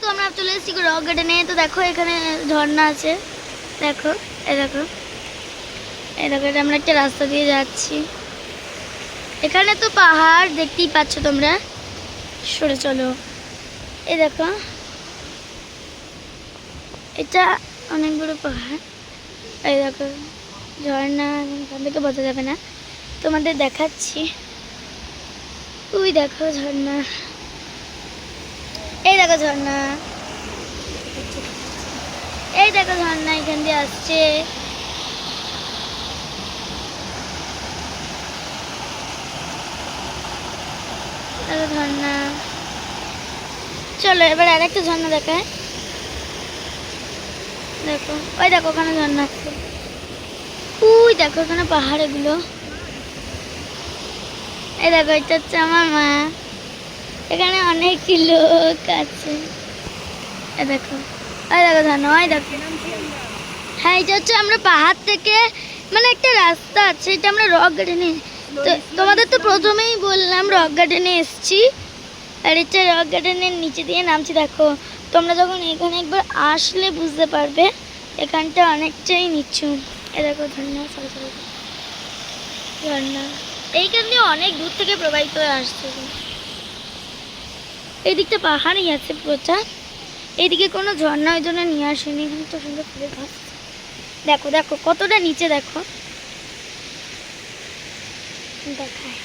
তো আমরা চলে এসেছি রক গার্ডেনে। তো দেখো এখানে ঝর্ণা আছে, দেখো এই দেখো এই দেখো, এটা আমরা একটা রাস্তা দিয়ে যাচ্ছি। এখানে তো পাহাড় দেখতেই পাচ্ছ তোমরা, সরে চলো। এই দেখো এটা অনেক বড় পাহাড়, এই দেখো ঝর্ণা, এখান থেকে বোঝা যাবে না, তোমাদের দেখাচ্ছি। ওই দেখো ঝর্ণা, এই দেখো ঝর্ণা, এই দেখো ঝর্ণা এখান দিয়ে আসছে। দেখো ঝর্ণা, চলো এবার আরেকটা ঝর্ণা দেখায়। দেখো ওই দেখো ওখানে ঝর্ণা আছে, ওই দেখো ওখানে পাহাড় এগুলো। এই দেখো এটা হচ্ছে আমার মা, এখানে অনেক লোক আছে। এই দেখো ওই দেখো ঝর্ণা, ওই দেখো। হ্যাঁ এটা হচ্ছে আমরা পাহাড় থেকে মানে একটা রাস্তা আছে, এটা আমরা রক গার্ডেনে, তো তোমাদের তো প্রথমেই বললাম রক গার্ডেনে এসছি। আর এটা রক গার্ডেনের নিচে দিয়ে নামছি। দেখো তোমরা যখন এখানে একবার আসলে বুঝতে পারবে এখানটা অনেকটাই নিচু। এ দেখো ঝর্ণা, ঝর্ণা এইখান দিয়ে অনেক দূর থেকে প্রবাহিত হয়ে আসছে। এই দিকটা পাহাড়ই আছে পুরোটা, এইদিকে কোনো ঝর্ণা ওই জন্য নিয়ে আসেনি। এখানে তো সুন্দর ফুলের গাছ, দেখো দেখো কতটা নিচে দেখো, দেখায়।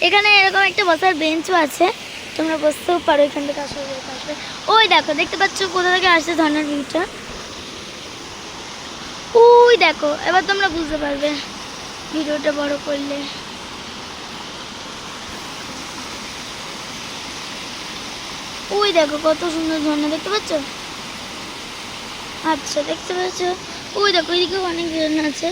এখানে এরকম একটা বসার বেঞ্চও আছে, তোমরা বসতেও পারো এখান থেকে আসলে। ওই দেখো দেখতে পাচ্ছ কোথা থেকে আসছে ঝর্ণার ভিউটা, ওই দেখো। এবার তোমরা বুঝতে পারবে ভিডিওটা বড় করলে। ওই দেখো কত সুন্দর ঝর্ণা, দেখতে পাচ্ছ? আচ্ছা দেখতে পাচ্ছ, ওই দেখো এদিকেও অনেক ঝর্ণা আছে।